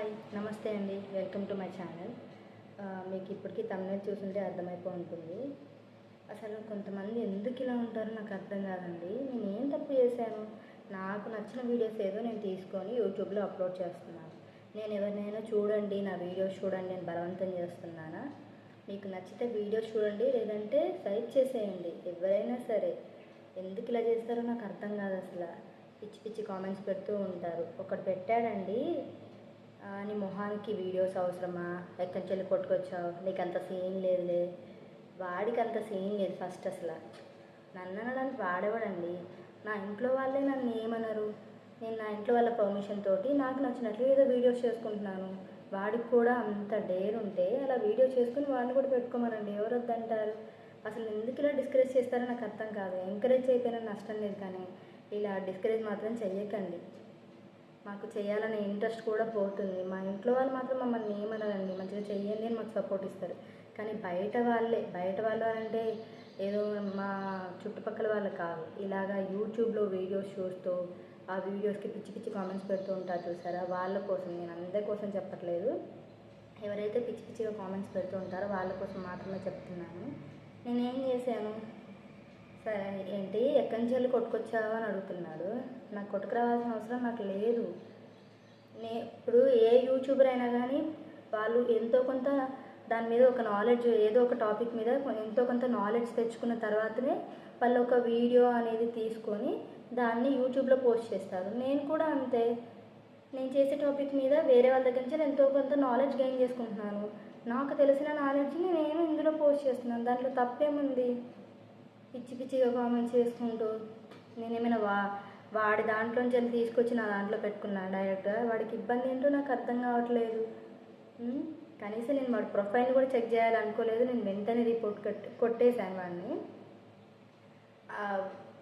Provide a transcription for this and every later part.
Hi నమస్తే అండి, welcome to my channel. మీకు ఇప్పటికీ తమిళ చూస్తుంటే అర్థమైపోయి ఉంటుంది. అసలు కొంతమంది ఎందుకు ఇలా ఉంటారో నాకు అర్థం కాదండి. నేను ఏం తప్పు చేశాను? నాకు నచ్చిన వీడియోస్ ఏదో నేను తీసుకొని యూట్యూబ్లో అప్లోడ్ చేస్తున్నాను. నేను ఎవరినైనా చూడండి, నా వీడియోస్ చూడండి నేను బలవంతం చేస్తున్నానా? మీకు నచ్చితే వీడియోస్ చూడండి, లేదంటే సైడ్ చేసేయండి. ఎవరైనా సరే ఎందుకు ఇలా చేస్తారో నాకు అర్థం కాదు. అసలు పిచ్చి పిచ్చి కామెంట్స్ పెడుతూ ఉంటారు. ఒకటి పెట్టాడండి, నీ మొహానికి వీడియోస్ అవసరమా, ఎక్కడి చెల్లి కొట్టుకొచ్చావు, నీకు అంత సీన్ లేదులే. వాడికి అంత సీన్ లేదు. ఫస్ట్ అసలు నన్ను అనడానికి వాడేవాడండి. నా ఇంట్లో వాళ్ళే నన్ను ఏమనరు. నేను నా ఇంట్లో వాళ్ళ పర్మిషన్ తోటి నాకు నచ్చినట్లు ఏదో వీడియోస్ చేసుకుంటున్నాను. వాడికి కూడా అంత డేర్ ఉంటే అలా వీడియో చేసుకుని వాడిని కూడా పెట్టుకోమనండి, ఎవరు వద్దంటారు? అసలు ఎందుకు ఇలా డిస్కరేజ్ చేస్తారో నాకు అర్థం కాదు. ఎంకరేజ్ అయిపోయినా నష్టం లేదు, కానీ ఇలా డిస్కరేజ్ మాత్రం చెయ్యకండి. మాకు చేయాలనే ఇంట్రెస్ట్ కూడా పోతుంది. మా ఇంట్లో వాళ్ళు మాత్రం మమ్మల్ని ఏమనరండి, మంచిగా చెయ్యండి అని మాకు సపోర్ట్ ఇస్తారు. కానీ బయట వాళ్ళు అంటే ఏదో మా చుట్టుపక్కల వాళ్ళు కాదు, ఇలాగా యూట్యూబ్లో వీడియోస్ చూస్తూ ఆ వీడియోస్కి పిచ్చి పిచ్చి కామెంట్స్ పెడుతూ ఉంటారు చూసారా, వాళ్ళ కోసం. నేను అందరి కోసం చెప్పట్లేదు. ఎవరైతే పిచ్చి పిచ్చిగా కామెంట్స్ పెడుతూ ఉంటారో వాళ్ళ కోసం మాత్రమే చెప్తున్నాను. నేనేం చేశాను? సరే ఏంటి ఎక్కడి నుంచి వెళ్ళి కొట్టుకొచ్చావు అని అడుగుతున్నాడు. నాకు కొట్టుకు రావాల్సిన అవసరం నాకు లేదు. ఇప్పుడు ఏ యూట్యూబర్ అయినా కానీ వాళ్ళు ఎంతో కొంత దాని మీద ఒక నాలెడ్జ్, ఏదో ఒక టాపిక్ మీద ఎంతో కొంత నాలెడ్జ్ తెచ్చుకున్న తర్వాతనే వాళ్ళు ఒక వీడియో అనేది తీసుకొని దాన్ని యూట్యూబ్లో పోస్ట్ చేస్తారు. నేను కూడా అంతే. నేను చేసే టాపిక్ మీద వేరే వాళ్ళ దగ్గర నుంచి ఎంతో కొంత నాలెడ్జ్ గెయిన్ చేసుకుంటున్నాను. నాకు తెలిసిన నాలెడ్జ్ని నేను ఇందులో పోస్ట్ చేస్తున్నాను. దాంట్లో తప్పేముంది? పిచ్చి పిచ్చిగా కామెంట్స్ చేసుకుంటూ నేనేమైనా వాడి దాంట్లోంచి వెళ్ళి తీసుకొచ్చి నా దాంట్లో పెట్టుకున్నాను డైరెక్ట్గా. వాడికి ఇబ్బంది ఏంటో నాకు అర్థం కావట్లేదు. కనీసం నేను వాడి ప్రొఫైల్ కూడా చెక్ చేయాలనుకోలేదు. నేను వెంటనే రిపోర్ట్ కొట్టేశాను వాడిని.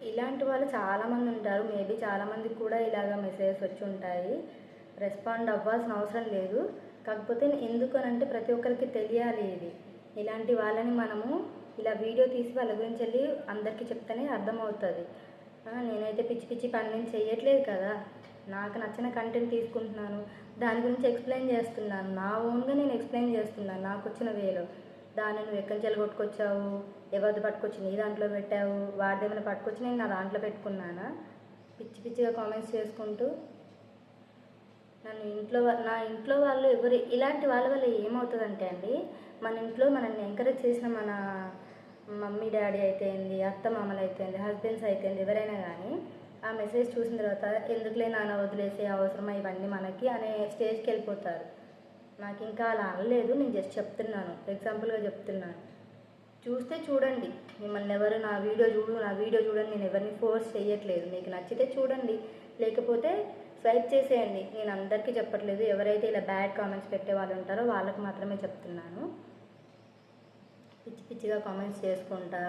ఇలాంటి వాళ్ళు చాలామంది ఉంటారు. మేబీ చాలామందికి కూడా ఇలాగ మెసేజెస్ వచ్చి ఉంటాయి. రెస్పాండ్ అవ్వాల్సిన అవసరం లేదు. కాకపోతే ఎందుకనంటే ప్రతి ఒక్కరికి తెలియాలి ఇది. ఇలాంటి వాళ్ళని మనము ఇలా వీడియో తీసి వాళ్ళ గురించి వెళ్ళి అందరికీ చెప్తేనే అర్థమవుతుంది. నేనైతే పిచ్చి పిచ్చి పని నేను చేయట్లేదు కదా. నాకు నచ్చిన కంటెంట్ తీసుకుంటున్నాను, దాని గురించి ఎక్స్ప్లెయిన్ చేస్తున్నాను. నా ఓన్గా నేను ఎక్స్ప్లెయిన్ చేస్తున్నాను నాకు వచ్చిన వేలో. దాన్ని నువ్వు ఎక్కడి నుంచి పట్టుకొచ్చావు, ఎవరిది పట్టుకొచ్చి నీ దాంట్లో పెట్టావు, వాడిదేమైనా పట్టుకొచ్చి నేను నా దాంట్లో పెట్టుకున్నానా? పిచ్చి పిచ్చిగా కామెంట్స్ చేసుకుంటూ నా ఇంట్లో వాళ్ళు ఎవరు ఇలాంటి వాళ్ళ వల్ల ఏమవుతుందంటే అండి, మన ఇంట్లో మనల్ని ఎంకరేజ్ చేసిన మన మమ్మీ డాడీ అయితేంది, అత్త మామలు అయితేంది, హస్బెండ్స్ అయితేంది, ఎవరైనా కానీ ఆ మెసేజ్ చూసిన తర్వాత ఎందుకులే నాన్న వదిలేసే అవసరమా ఇవన్నీ మనకి అనే స్టేజ్కి వెళ్ళిపోతారు. నాకు ఇంకా అలా అనలేదు, నేను జస్ట్ చెప్తున్నాను, ఎగ్జాంపుల్గా చెప్తున్నాను. చూస్తే చూడండి, మిమ్మల్ని ఎవరు నా వీడియో చూడండి నేను ఎవరిని ఫోర్స్ చేయట్లేదు. మీకు నచ్చితే చూడండి, లేకపోతే స్వైప్ చేసేయండి. నేను అందరికీ చెప్పట్లేదు. ఎవరైతే ఇలా బ్యాడ్ కామెంట్స్ పెట్టే వాళ్ళు ఉంటారో వాళ్ళకి మాత్రమే చెప్తున్నాను. పిచ్చి పిచ్చిగా కామెంట్స్ చేసుకుంటా,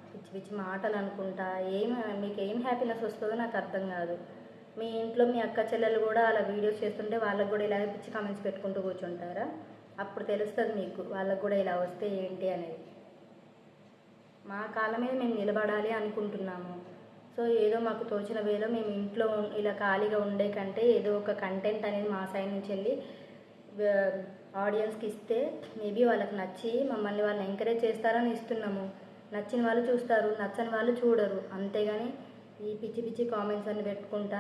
పిచ్చి పిచ్చి మాటలు అనుకుంటా మీకు ఏం హ్యాపీనెస్ వస్తుందో నాకు అర్థం కాదు. మీ ఇంట్లో మీ అక్క చెల్లెలు కూడా అలా వీడియోస్ చేస్తుంటే వాళ్ళకు కూడా ఇలాగే పిచ్చి కామెంట్స్ పెట్టుకుంటూ కూర్చుంటారా? అప్పుడు తెలుస్తుంది మీకు వాళ్ళకు కూడా ఇలా వస్తే ఏంటి అనేది. మా కాళ్ళ మీద మేము నిలబడాలి అనుకుంటున్నాము. సో ఏదో మాకు తోచిన వేలో మేము ఇంట్లో ఇలా ఖాళీగా ఉండే కంటే ఏదో ఒక కంటెంట్ అనేది మా సైడ్ నుంచి వెళ్ళి ఆడియన్స్కి ఇస్తే మేబీ వాళ్ళకి నచ్చి మమ్మల్ని వాళ్ళు ఎంకరేజ్ చేస్తారని ఇస్తున్నాము. నచ్చిన వాళ్ళు చూస్తారు, నచ్చని వాళ్ళు చూడరు. అంతేగాని ఈ పిచ్చి పిచ్చి కామెంట్స్ అన్ని పెట్టుకుంటా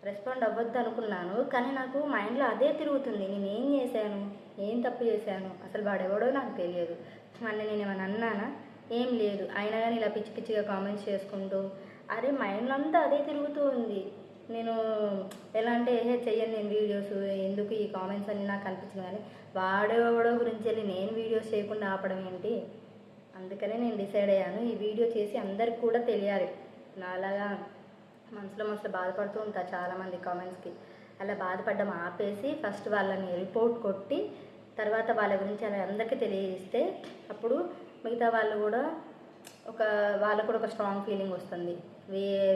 రెస్పాండ్ అవ్వద్దు అనుకున్నాను. కానీ నాకు మైండ్లో అదే తిరుగుతుంది. నేను ఏం చేశాను, ఏం తప్పు చేశాను, అసలు వాడెవడో నాకు తెలియదు. మళ్ళీ నేను ఏమైనా అన్నానా? ఏం లేదు. అయినా కానీ ఇలా పిచ్చి పిచ్చిగా కామెంట్స్ చేసుకుంటూ అరే మైండ్లో అంతా అదే తిరుగుతూ ఉంది. నేను ఎలా అంటే చెయ్యను నేను వీడియోస్, ఎందుకు ఈ కామెంట్స్ అన్నీ నాకు అనిపించింది. కానీ వాడేవాడో గురించి వెళ్ళి నేను వీడియోస్ చేయకుండా ఆపడం ఏంటి? అందుకనే నేను డిసైడ్ అయ్యాను ఈ వీడియో చేసి అందరికి కూడా తెలియాలి. నాలాగా మనసులో బాధపడుతూ ఉంటారు చాలామంది కామెంట్స్కి. అలా బాధపడడం ఆపేసి ఫస్ట్ వాళ్ళని రిపోర్ట్ కొట్టి తర్వాత వాళ్ళ గురించి అలా అందరికీ తెలియజేస్తే అప్పుడు మిగతా వాళ్ళు కూడా వాళ్ళకు కూడా ఒక స్ట్రాంగ్ ఫీలింగ్ వస్తుంది,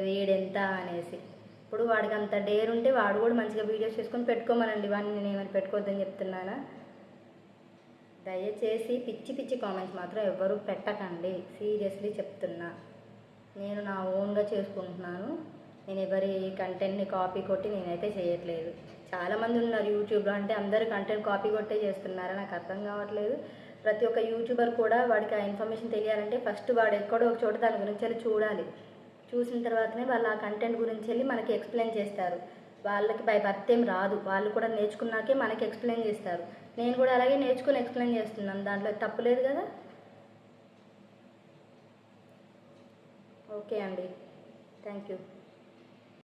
వీడెంత అనేసి. ఇప్పుడు వాడికి అంత డేర్ ఉంటే వాడు కూడా మంచిగా వీడియోస్ చేసుకొని పెట్టుకోమనండి. వాడిని నేను ఏమైనా పెట్టుకోవద్దని చెప్తున్నానా? దయచేసి పిచ్చి పిచ్చి కామెంట్స్ మాత్రం ఎవ్వరూ పెట్టకండి, సీరియస్లీ చెప్తున్నా. నేను నా ఓన్గా చేసుకుంటున్నాను. నేను ఎవరి కంటెంట్ని కాపీ కొట్టి నేనైతే చేయట్లేదు. చాలామంది ఉన్నారు యూట్యూబ్లో, అంటే అందరు కంటెంట్ కాపీ కొట్టే చేస్తున్నారా నాకు అర్థం కావట్లేదు. ప్రతి ఒక్క యూట్యూబర్ కూడా వాడికి ఆ ఇన్ఫర్మేషన్ తెలియాలంటే ఫస్ట్ వాడు ఎక్కడో ఒక చోట దాని గురించి వెళ్ళి చూడాలి. చూసిన తర్వాతనే వాళ్ళు ఆ కంటెంట్ గురించి వెళ్ళి మనకి ఎక్స్ప్లెయిన్ చేస్తారు. వాళ్ళకి బై బర్త్ ఏం రాదు, వాళ్ళు కూడా నేర్చుకున్నాకే మనకి ఎక్స్ప్లెయిన్ చేస్తారు. నేను కూడా అలాగే నేర్చుకుని ఎక్స్ప్లెయిన్ చేస్తున్నాను, దాంట్లో తప్పు లేదు కదా. ఓకే అండి, థ్యాంక్ యూ.